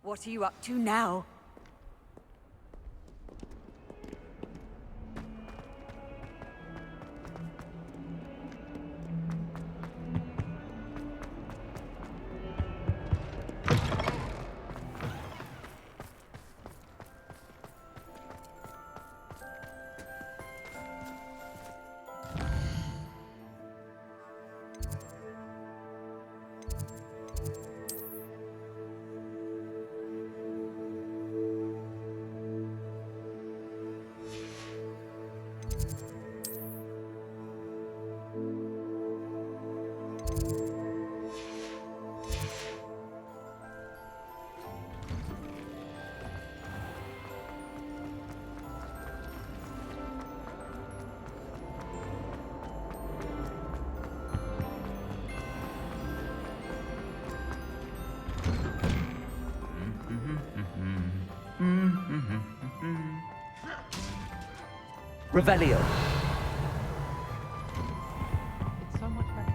What are you up to now? Revelio. It's so much better.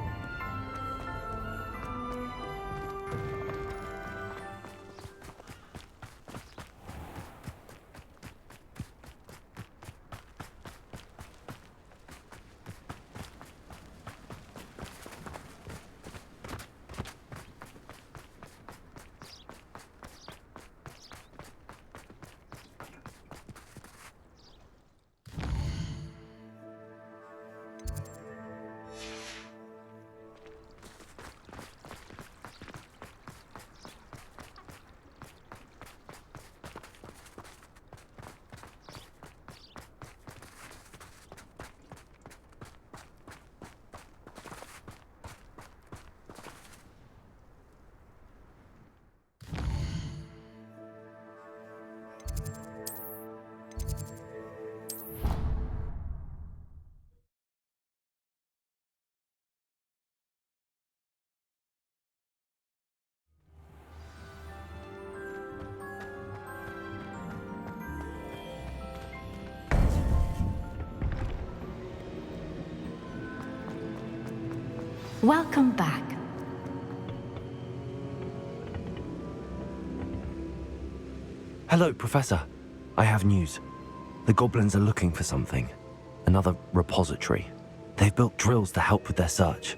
Welcome back. Hello, Professor. I have news. The goblins are looking for something. Another repository. They've built drills to help with their search.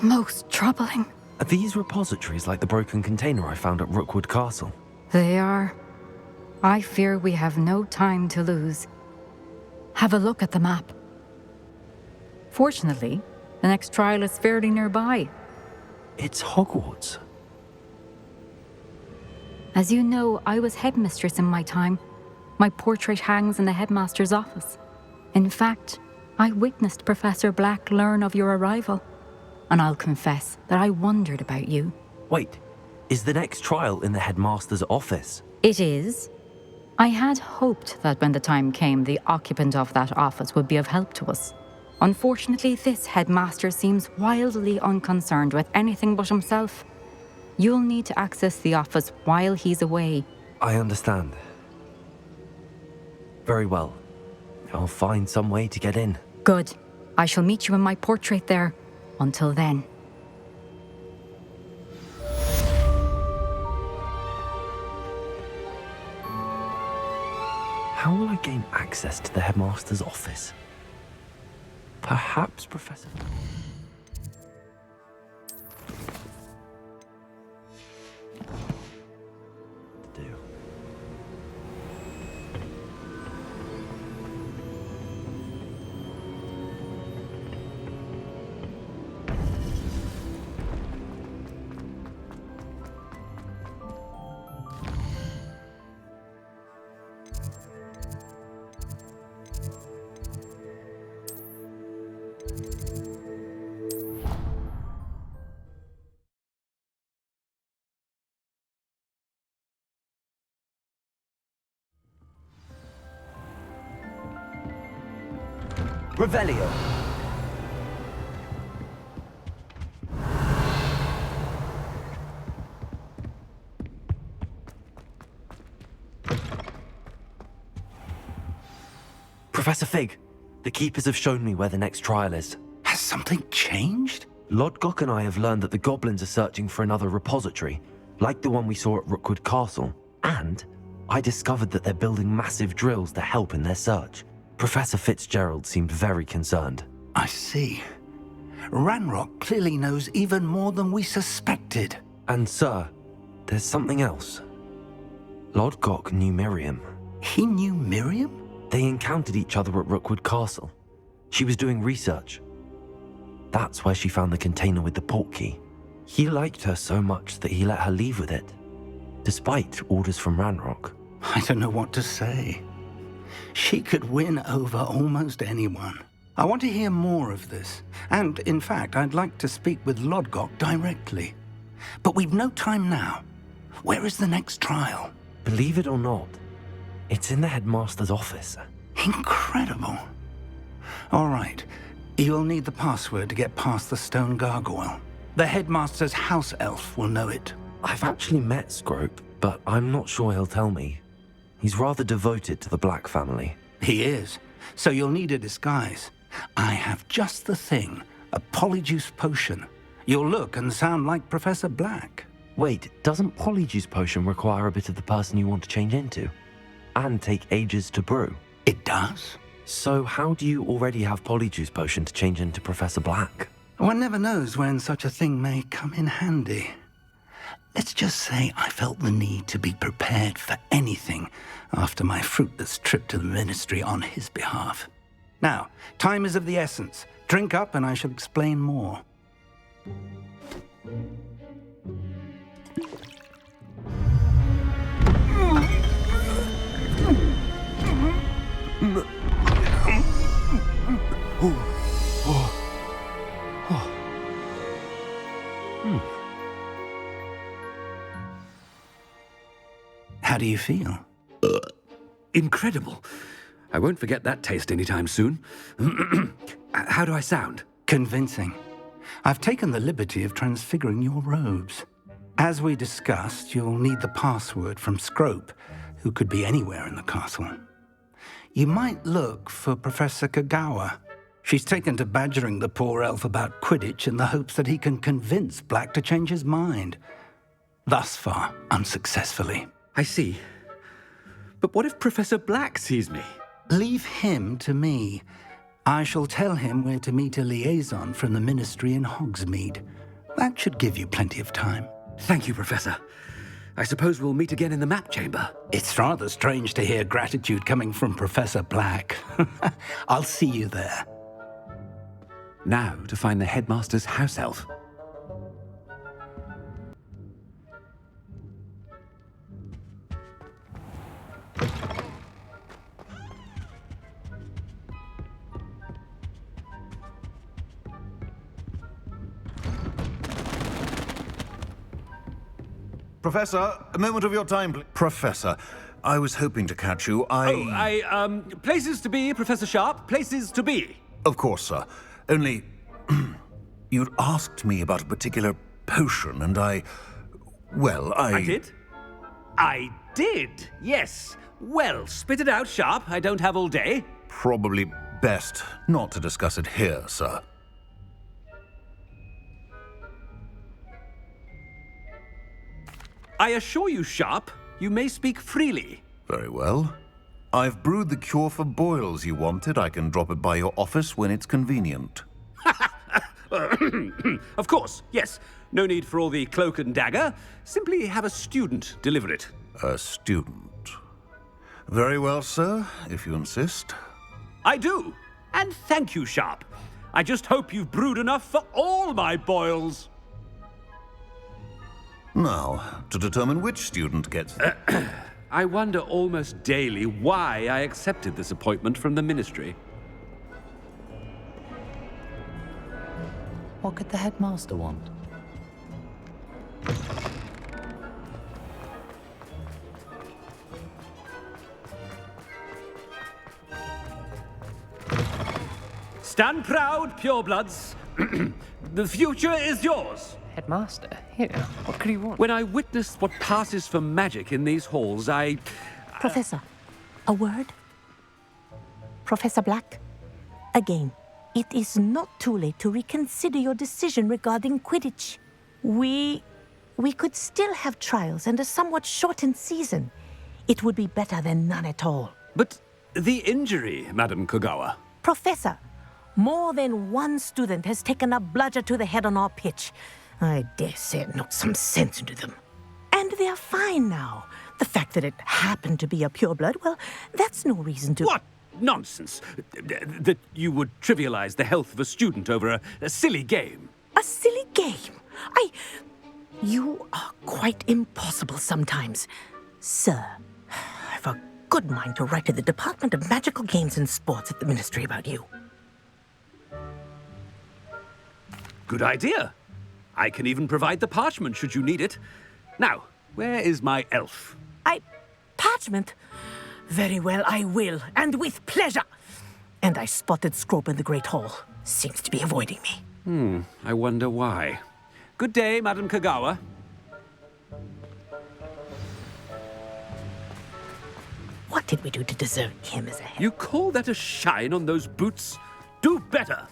Most troubling. Are these repositories like the broken container I found at Rookwood Castle? They are. I fear we have no time to lose. Have a look at the map. Fortunately, the next trial is fairly nearby. It's Hogwarts. As you know, I was headmistress in my time. My portrait hangs in the headmaster's office. In fact, I witnessed Professor Black learn of your arrival. And I'll confess that I wondered about you. Wait, is the next trial in the headmaster's office? It is. I had hoped that when the time came, the occupant of that office would be of help to us. Unfortunately, this headmaster seems wildly unconcerned with anything but himself. You'll need to access the office while he's away. I understand. Very well. I'll find some way to get in. Good. I shall meet you in my portrait there. Until then. How will I gain access to the headmaster's office? Perhaps, Professor? Do. Revelio. Professor Fig, the Keepers have shown me where the next trial is. Has something changed? Lodgok and I have learned that the goblins are searching for another repository, like the one we saw at Rookwood Castle. And I discovered that they're building massive drills to help in their search. Professor Fitzgerald seemed very concerned. I see. Ranrock clearly knows even more than we suspected. And sir, there's something else. Lodgok knew Miriam. He knew Miriam? They encountered each other at Rookwood Castle. She was doing research. That's where she found the container with the portkey. He liked her so much that he let her leave with it, despite orders from Ranrock. I don't know what to say. She could win over almost anyone. I want to hear more of this. And, in fact, I'd like to speak with Lodgok directly. But we've no time now. Where is the next trial? Believe it or not, it's in the headmaster's office. Incredible. All right. You'll need the password to get past the stone gargoyle. The headmaster's house elf will know it. I've actually met Scrope, but I'm not sure he'll tell me. He's rather devoted to the Black family. He is. So you'll need a disguise. I have just the thing. A polyjuice potion. You'll look and sound like Professor Black. Wait, doesn't Polyjuice Potion require a bit of the person you want to change into? And take ages to brew? It does? So how do you already have Polyjuice Potion to change into Professor Black? One never knows when such a thing may come in handy. Let's just say I felt the need to be prepared for anything after my fruitless trip to the Ministry on his behalf. Now, time is of the essence. Drink up and I shall explain more. How do you feel? Incredible. I won't forget that taste anytime soon. How do I sound? Convincing. I've taken the liberty of transfiguring your robes. As we discussed, you'll need the password from Scrope, who could be anywhere in the castle. You might look for Professor Kagawa. She's taken to badgering the poor elf about Quidditch in the hopes that he can convince Black to change his mind. Thus far, unsuccessfully. I see. But what if Professor Black sees me? Leave him to me. I shall tell him where to meet a liaison from the Ministry in Hogsmeade. That should give you plenty of time. Thank you, Professor. I suppose we'll meet again in the map chamber. It's rather strange to hear gratitude coming from Professor Black. I'll see you there. Now to find the headmaster's house elf. Professor, a moment of your time, please. Professor, I was hoping to catch you. Places to be, Professor Sharp, places to be. Of course, sir. Only, you'd asked me about a particular potion, and I did? I did, yes. Well, spit it out, Sharp. I don't have all day. Probably best not to discuss it here, sir. I assure you, Sharp, you may speak freely. Very well. I've brewed the cure for boils you wanted. I can drop it by your office when it's convenient. Of course, yes. No need for all the cloak and dagger. Simply have a student deliver it. A student. Very well, sir, if you insist. I do. And thank you, Sharp. I just hope you've brewed enough for all my boils. Now, to determine which student gets... I wonder almost daily why I accepted this appointment from the Ministry. What could the headmaster want? Stand proud, purebloods. The future is yours. Headmaster? Here, what could he want? When I witnessed what passes for magic in these halls, Professor, a word? Professor Black, again, it is not too late to reconsider your decision regarding Quidditch. We we could still have trials and a somewhat shortened season. It would be better than none at all. But the injury, Madam Kogawa. Professor, more than one student has taken a bludger to the head on our pitch. I dare say it knocked some sense into them. And they're fine now. The fact that it happened to be a pureblood, well, that's no reason to... What nonsense! That you would trivialize the health of a student over a silly game. A silly game? You are quite impossible sometimes. Sir, I've a good mind to write to the Department of Magical Games and Sports at the Ministry about you. Good idea. I can even provide the parchment should you need it. Now, where is my elf? Parchment? Very well, I will, and with pleasure. And I spotted Scrope in the Great Hall. Seems to be avoiding me. I wonder why. Good day, Madam Kogawa. What did we do to deserve him as a head? You call that a shine on those boots? Do better!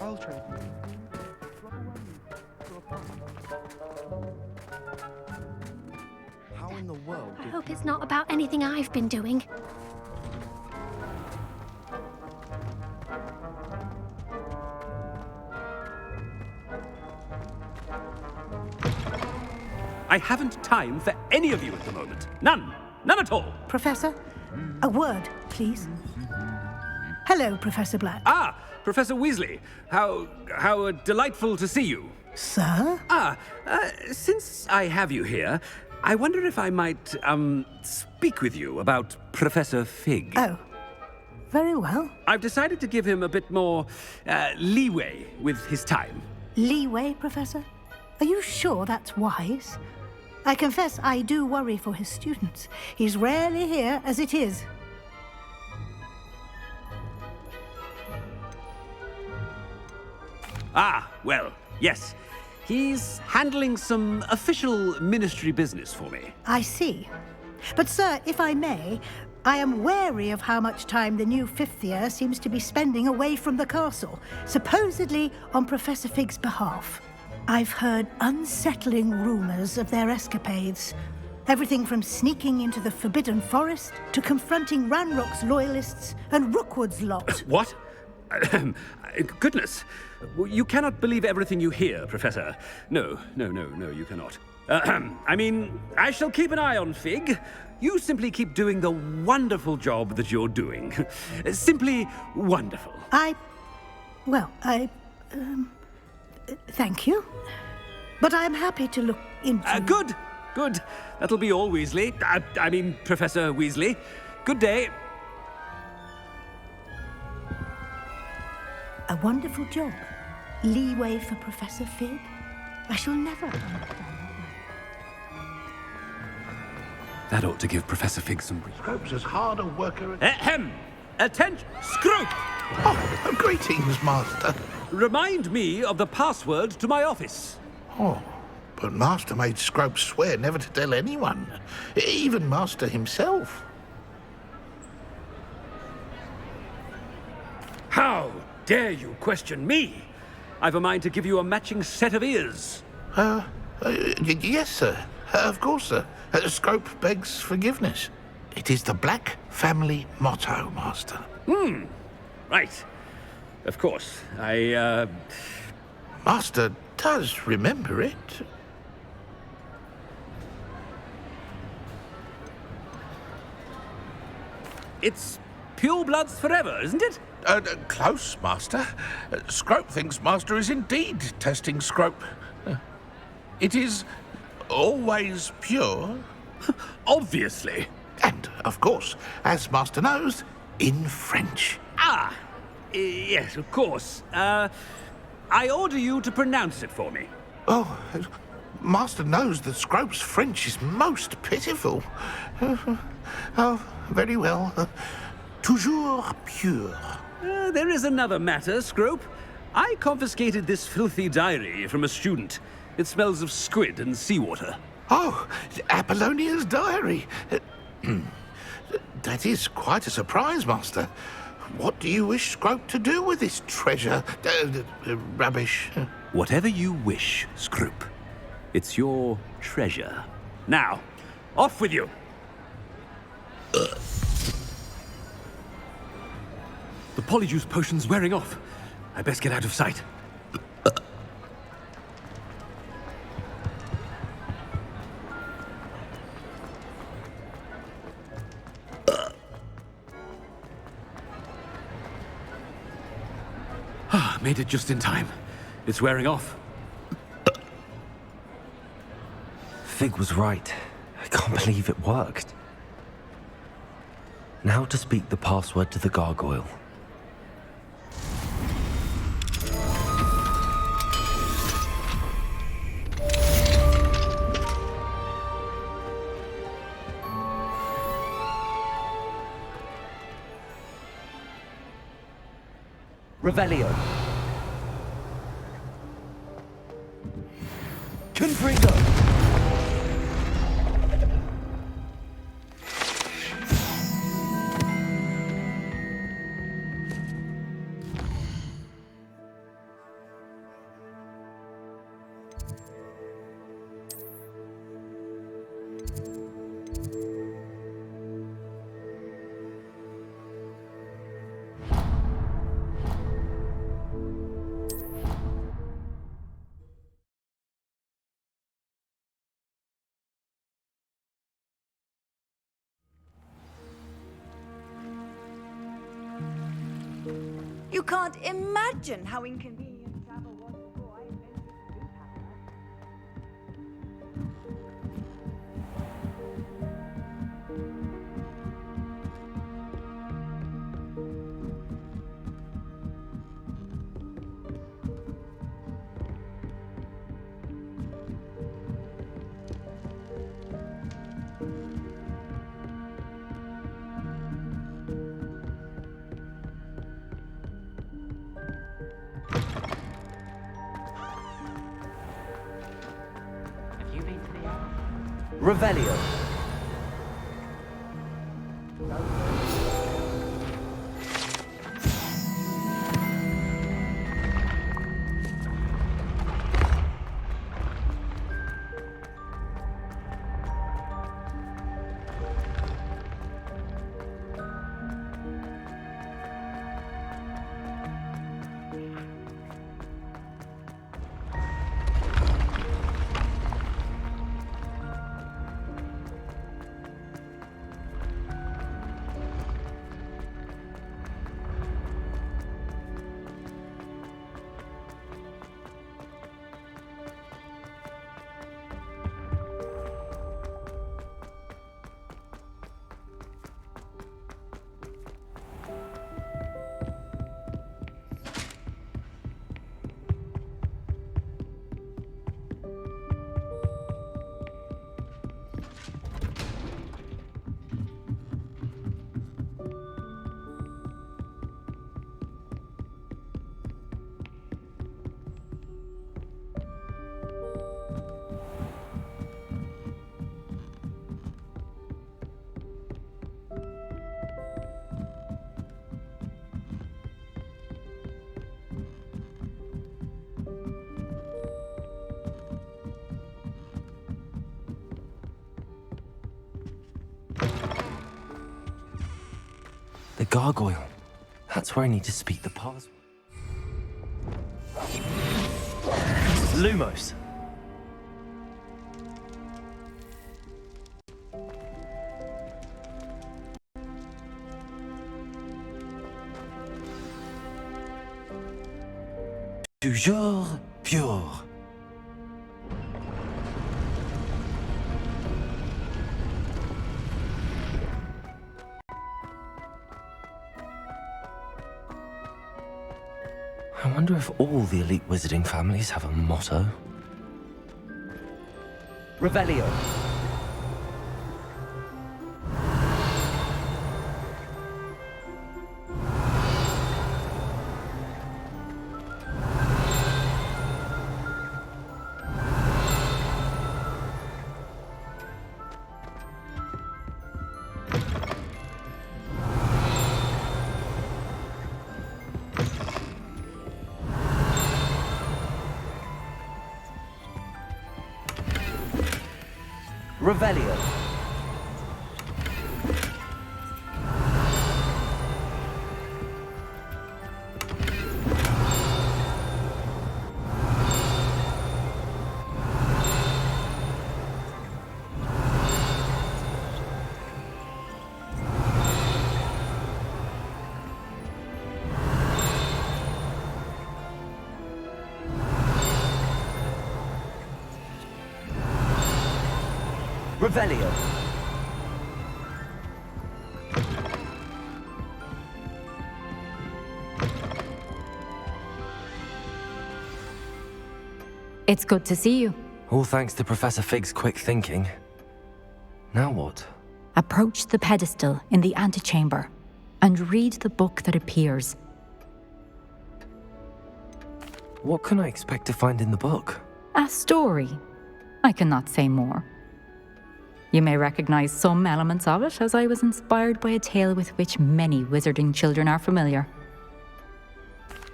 I'll trade. How in the world I did... hope it's not about anything I've been doing. I haven't time for any of you at the moment. None. None at all. Professor, a word, please. Hello, Professor Black. Ah, Professor Weasley. How delightful to see you. Sir? Since I have you here, I wonder if I might, speak with you about Professor Fig. Oh, very well. I've decided to give him a bit more, leeway with his time. Leeway, Professor? Are you sure that's wise? I confess I do worry for his students. He's rarely here as it is. Ah, well, yes. He's handling some official ministry business for me. I see. But, sir, if I may, I am wary of how much time the new fifth year seems to be spending away from the castle, supposedly on Professor Fig's behalf. I've heard unsettling rumors of their escapades. Everything from sneaking into the Forbidden Forest to confronting Ranrock's loyalists and Rookwood's lot. What? Goodness. You cannot believe everything you hear, Professor. No, you cannot. I mean, I shall keep an eye on Fig. You simply keep doing the wonderful job that you're doing. Simply wonderful. Thank you. But I'm happy to look into... Good. That'll be all, Weasley. I mean, Professor Weasley. Good day. A wonderful job. Leeway for Professor Fig. I shall never understand. That ought to give Professor Fig some grief. Scrope's as hard a worker as... Ahem! Attention! Scrope! Oh, greetings, Master. Remind me of the password to my office. Oh, but Master made Scrope swear never to tell anyone, even Master himself. How dare you question me? I've a mind to give you a matching set of ears. Yes, sir. Of course, sir. Scrope begs forgiveness. It is the Black family motto, Master. Right. Of course. Master does remember it. It's purebloods forever, isn't it? Close, Master. Scrope thinks Master is indeed testing Scrope. It is always pure. Obviously. And, of course, as Master knows, in French. Yes, of course. I order you to pronounce it for me. Oh, Master knows that Scrope's French is most pitiful. Oh, very well. Toujours pure. There is another matter, Scrope. I confiscated this filthy diary from a student. It smells of squid and seawater. Oh, Apollonia's diary. That is quite a surprise, Master. What do you wish Scrope to do with this treasure? Rubbish. Whatever you wish, Scroop. It's your treasure. Now, off with you! The polyjuice potion's wearing off. I best get out of sight. Made it just in time. It's wearing off. Fig was right. I can't believe it worked. Now to speak the password to the gargoyle. Revelio. Confringo. You can't imagine how inconvenient travel was before I invented the loop hammer. Revelio. The gargoyle. That's where I need to speak the password. Lumos. Toujours pure. I wonder if all the elite wizarding families have a motto. Revelio. Revelio. Revelio. It's good to see you. All thanks to Professor Fig's quick thinking. Now what? Approach the pedestal in the antechamber and read the book that appears. What can I expect to find in the book? A story. I cannot say more. You may recognize some elements of it, as I was inspired by a tale with which many wizarding children are familiar.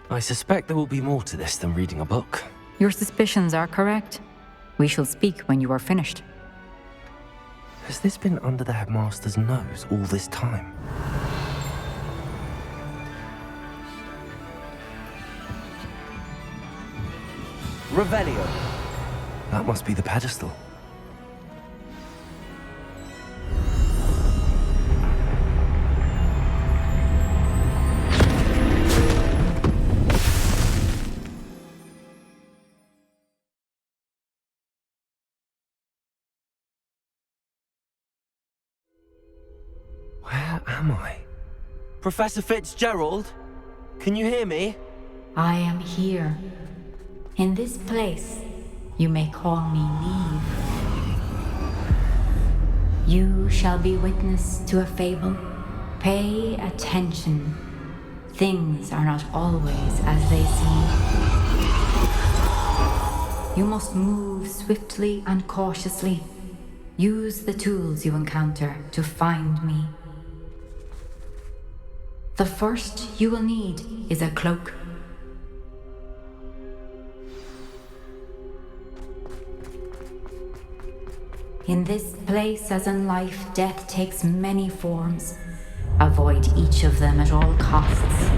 I suspect there will be more to this than reading a book. Your suspicions are correct. We shall speak when you are finished. Has this been under the headmaster's nose all this time? Revelio. That must be the pedestal. Where am I? Professor Fitzgerald? Can you hear me? I am here. In this place, you may call me Niamh. You shall be witness to a fable. Pay attention. Things are not always as they seem. You must move swiftly and cautiously. Use the tools you encounter to find me. The first you will need is a cloak. In this place, as in life, death takes many forms. Avoid each of them at all costs.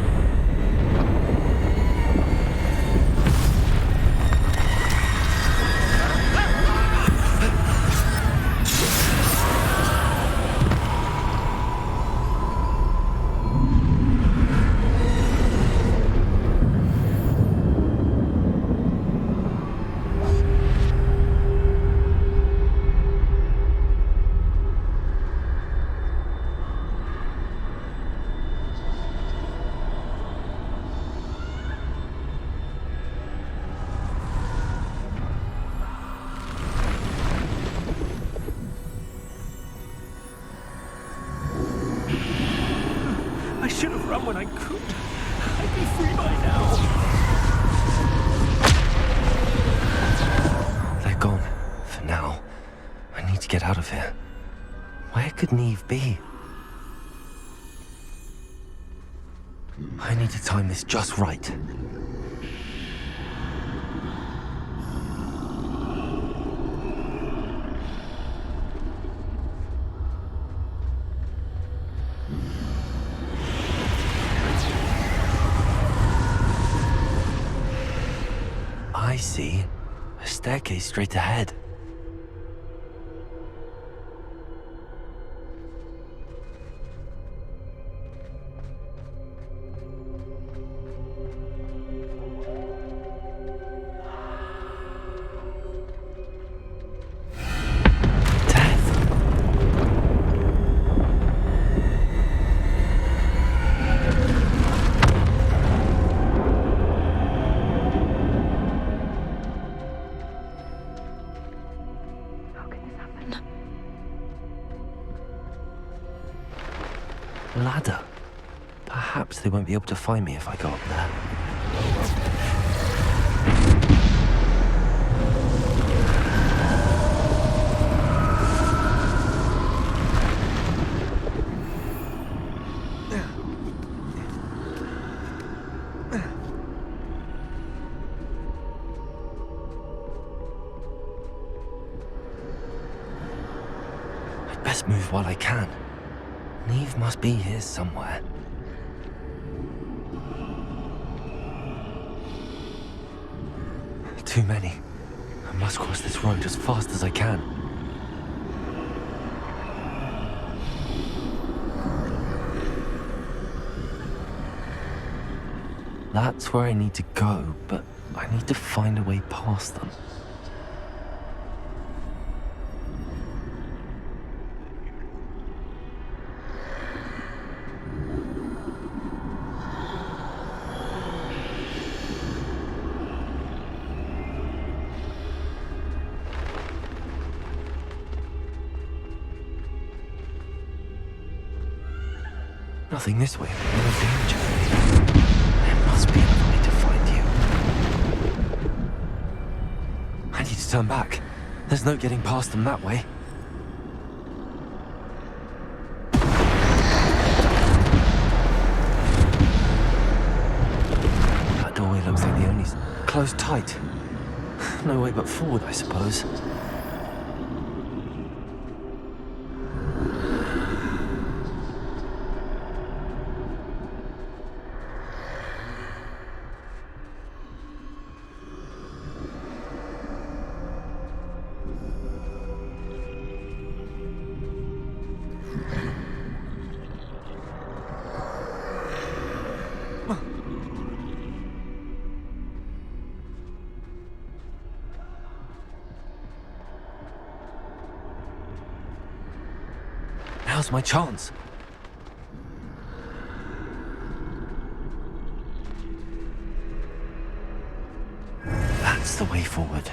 I should have run when I could. I'd be free by now. They're gone. For now. I need to get out of here. Where could Niamh be? I need to time this just right. I see. A staircase straight ahead. Ladder. Perhaps they won't be able to find me if I go up there. Best move while I can. Niamh must be here somewhere. Too many. I must cross this road as fast as I can. That's where I need to go, but I need to find a way past them. Nothing this way, no danger. There must be another way to find you. I need to turn back. There's no getting past them that way. That doorway looks like the only... closed tight. No way but forward, I suppose. Now's my chance. That's the way forward.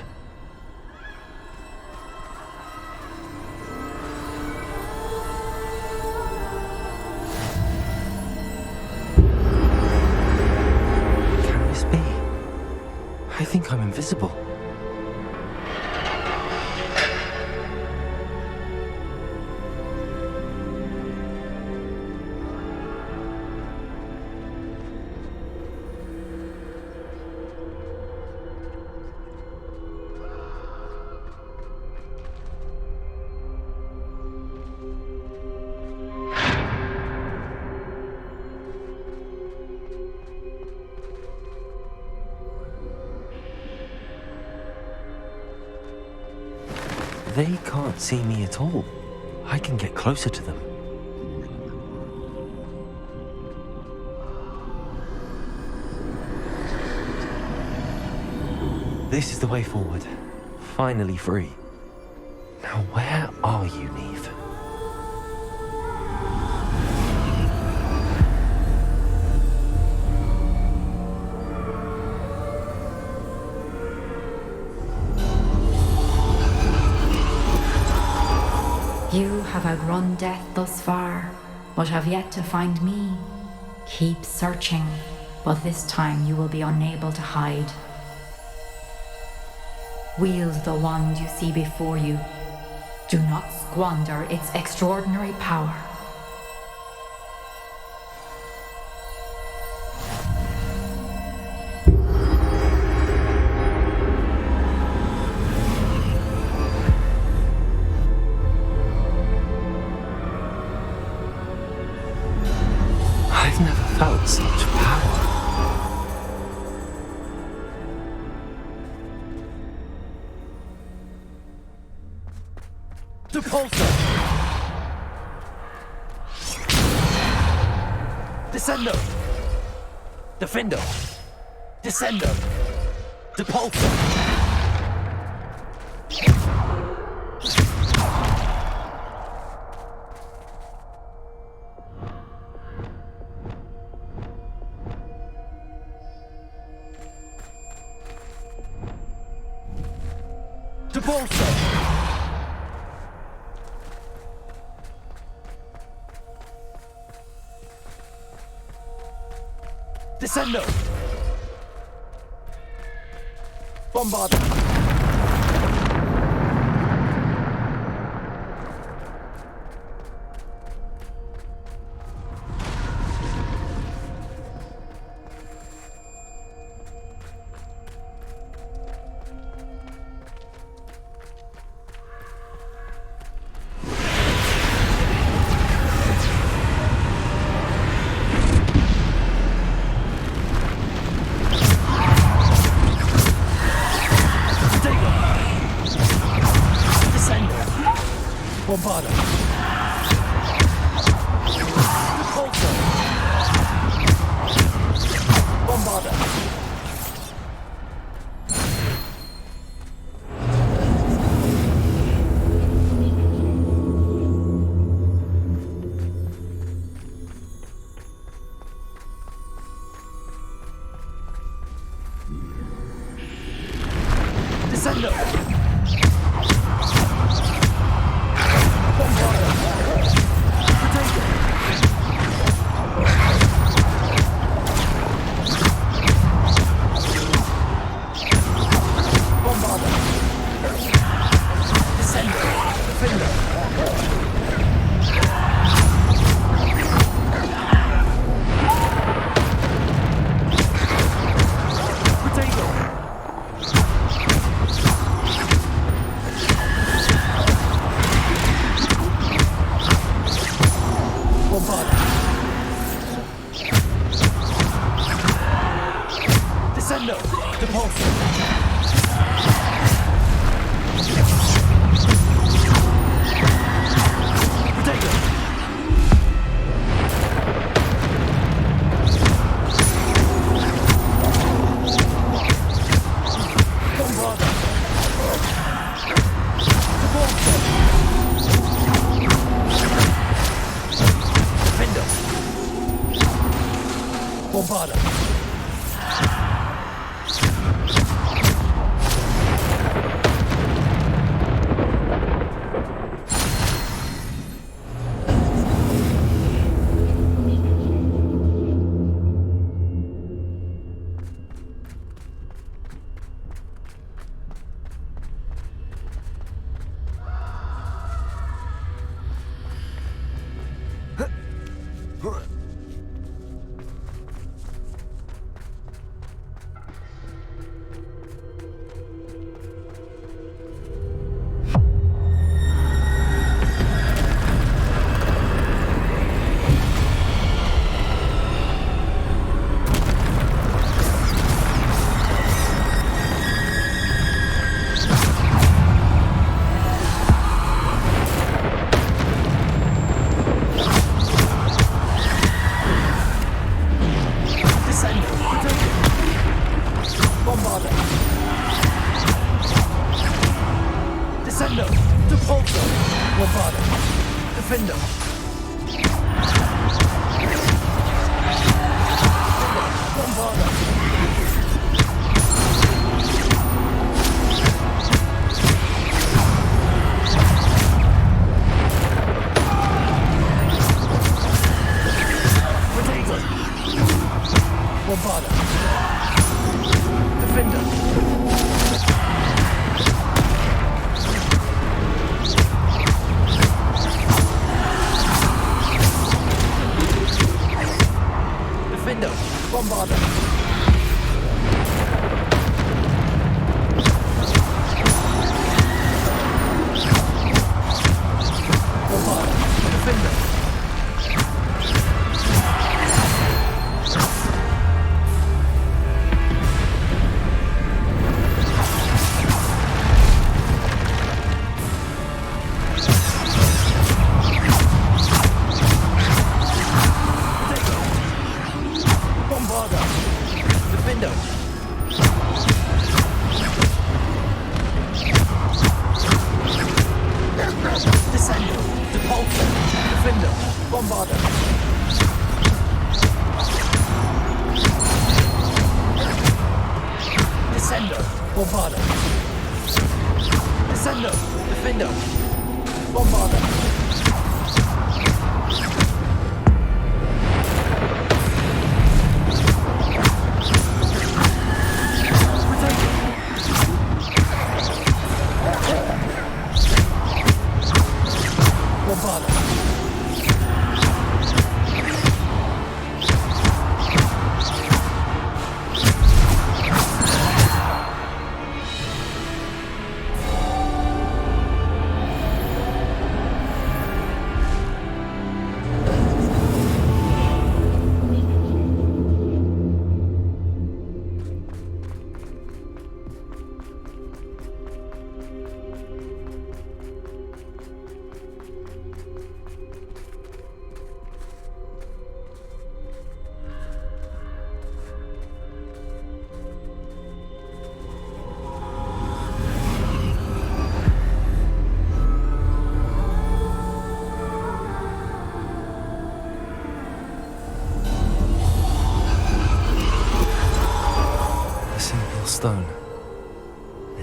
Can this be? I think I'm invisible. They can't see me at all. I can get closer to them. This is the way forward. Finally free. Now where are you, Niamh? You have outrun death thus far, but have yet to find me. Keep searching, but this time you will be unable to hide. Wield the wand you see before you. Do not squander its extraordinary power. I've never felt such power. Depulso! Descendo! Defendo! Descendo! Depulso! Depulso! Descendo! Bombarda! Bombarda. Bombarda. Descendo. Bombarda. Potato. Bombarda. Descendo. Defender. Potato. Bombarda. Descendo. Depulso. Potato. Bombarda. Depulso. Defender. Bombarda. Descendo. Potato. Bombarda. Descendo. Depulso. Bombarda. Defender. Bombarda. Potato. Bombarda. Defender. Defender. Bombarda. Bombarda. Defender. Bombarda. Defender. Descendo. Depulso. Defender. Bombarda. Descendo. Bombarda. Descendo. Defender. Bombarda. Bombarda.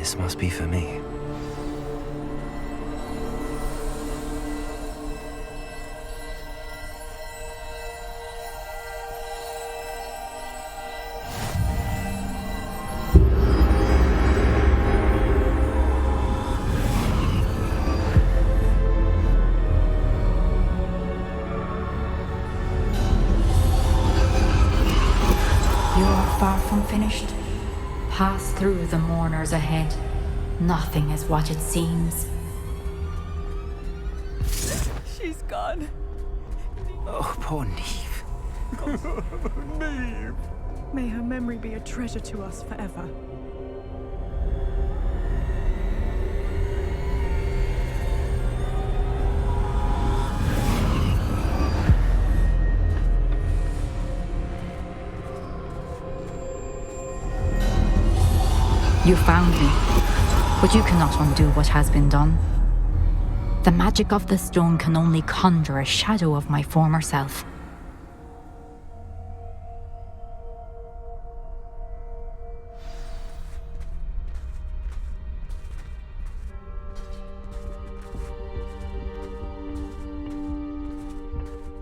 This must be for me. Far from finished. Pass through the mourners ahead. Nothing is what it seems. She's gone. Oh, poor Niamh. Niamh. May her memory be a treasure to us forever. You found me, but you cannot undo what has been done. The magic of the stone can only conjure a shadow of my former self.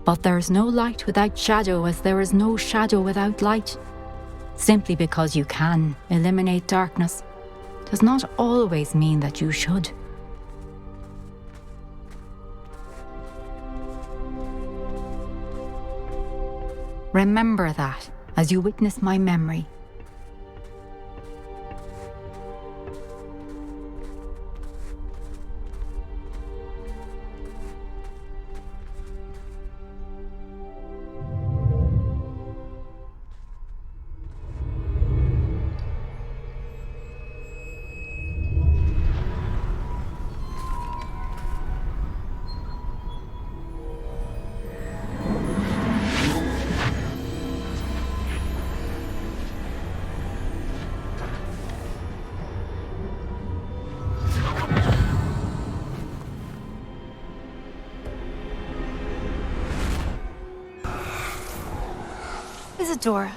But there is no light without shadow, as there is no shadow without light. Simply because you can eliminate darkness does not always mean that you should. Remember that as you witness my memory. Isadora,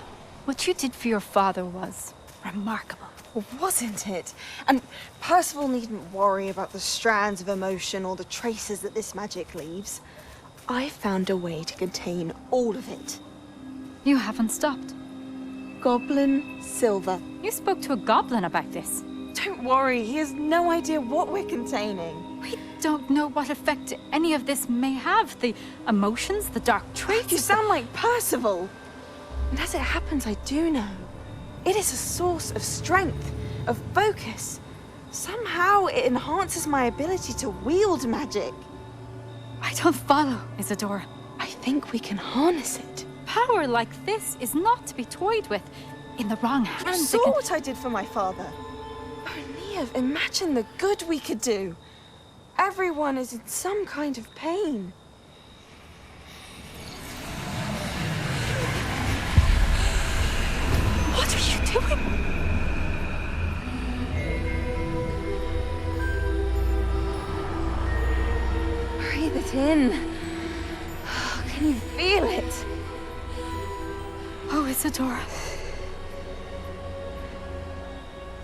what you did for your father was remarkable. Well, wasn't it? And Percival needn't worry about the strands of emotion or the traces that this magic leaves. I found a way to contain all of it. You haven't stopped. Goblin Silver. You spoke to a goblin about this. Don't worry, he has no idea what we're containing. We don't know what effect any of this may have. The emotions, the dark traits. You sound like Percival. And as it happens, I do know. It is a source of strength, of focus. Somehow it enhances my ability to wield magic. I don't follow, Isadora. I think we can harness it. Power like this is not to be toyed with. In the wrong hands, You saw what I did for my father. Oh, Niamh, imagine the good we could do. Everyone is in some kind of pain. What are you doing? Breathe it in. Can you feel it? Oh, Isadora.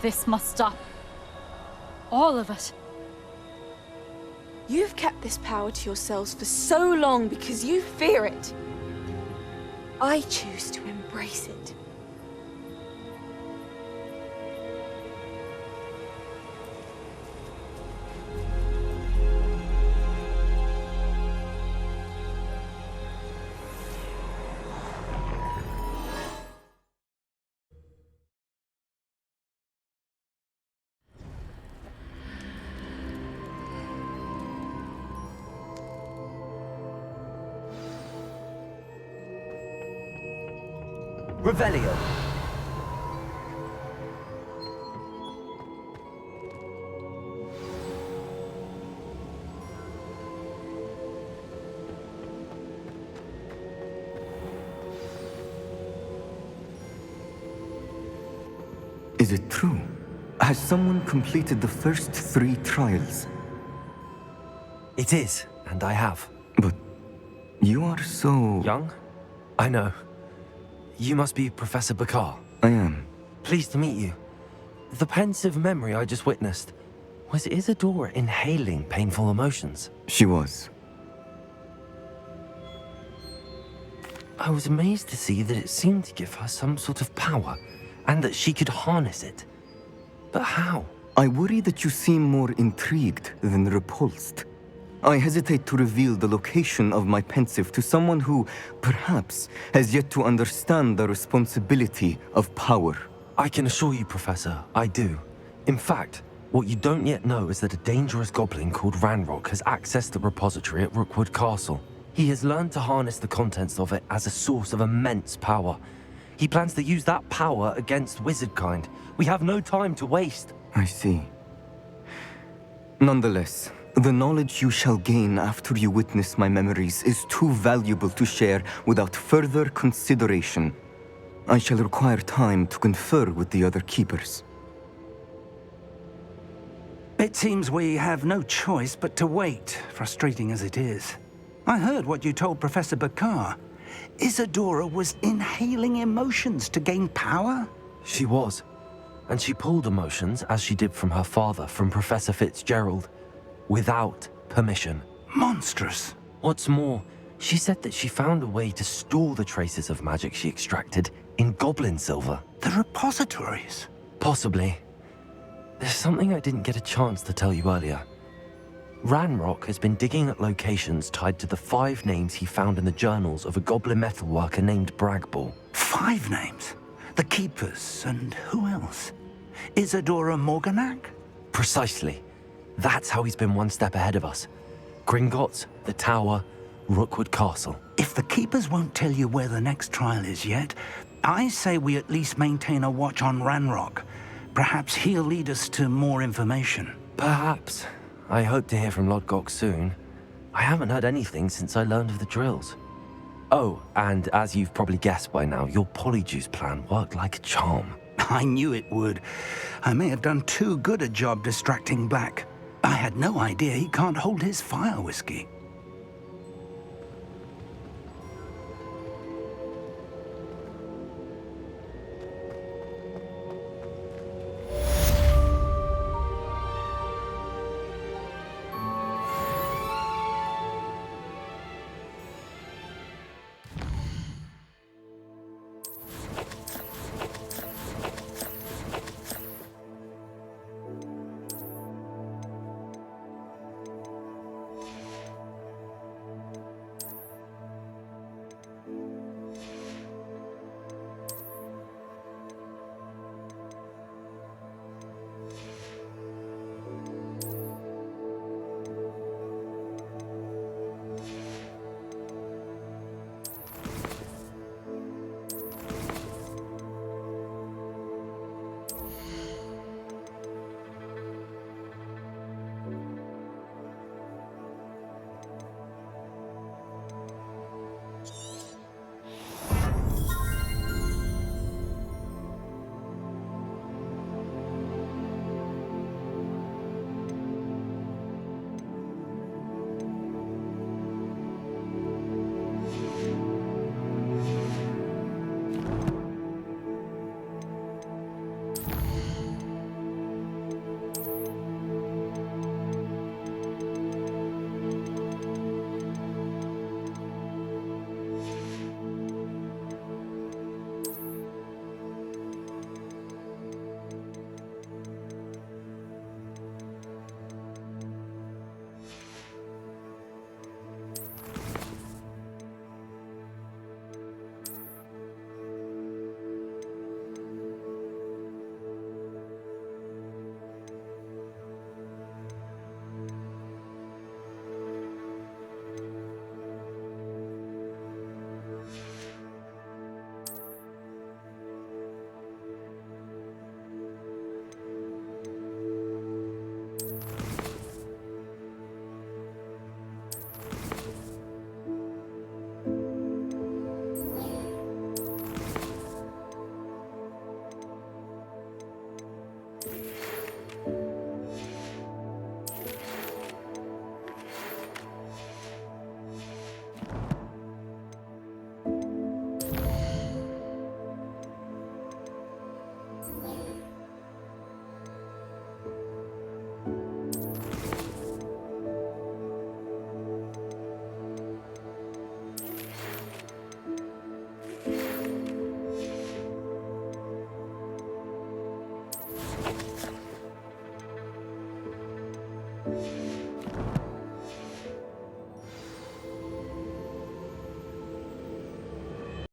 This must stop. All of it. You've kept this power to yourselves for so long because you fear it. I choose to embrace it. Revelio. Is it true? Has someone completed the first 3 trials? It is, and I have. But you are so... Young? I know. You must be Professor Bakar. I am. Pleased to meet you. The pensive memory I just witnessed, was Isadora inhaling painful emotions? She was. I was amazed to see that it seemed to give her some sort of power, and that she could harness it. But how? I worry that you seem more intrigued than repulsed. I hesitate to reveal the location of my pensive to someone who, perhaps, has yet to understand the responsibility of power. I can assure you, Professor, I do. In fact, what you don't yet know is that a dangerous goblin called Ranrock has accessed the repository at Rookwood Castle. He has learned to harness the contents of it as a source of immense power. He plans to use that power against wizardkind. We have no time to waste. I see. Nonetheless, the knowledge you shall gain after you witness my memories is too valuable to share without further consideration. I shall require time to confer with the other keepers. It seems we have no choice but to wait, frustrating as it is. I heard what you told Professor Bakar. Isadora was inhaling emotions to gain power? She was. And she pulled emotions, as she did from her father, from Professor Fitzgerald, without permission. Monstrous. What's more, she said that she found a way to store the traces of magic she extracted in goblin silver. The repositories? Possibly. There's something I didn't get a chance to tell you earlier. Ranrock has been digging at locations tied to the 5 names he found in the journals of a goblin metalworker named Bragball. 5 names? The Keepers, and who else? Isadora Morganac? Precisely. That's how he's been one step ahead of us. Gringotts, the Tower, Rookwood Castle. If the Keepers won't tell you where the next trial is yet, I say we at least maintain a watch on Ranrock. Perhaps he'll lead us to more information. Perhaps. I hope to hear from Lodgok soon. I haven't heard anything since I learned of the drills. Oh, and as you've probably guessed by now, your Polyjuice plan worked like a charm. I knew it would. I may have done too good a job distracting Black. I had no idea he can't hold his fire whiskey.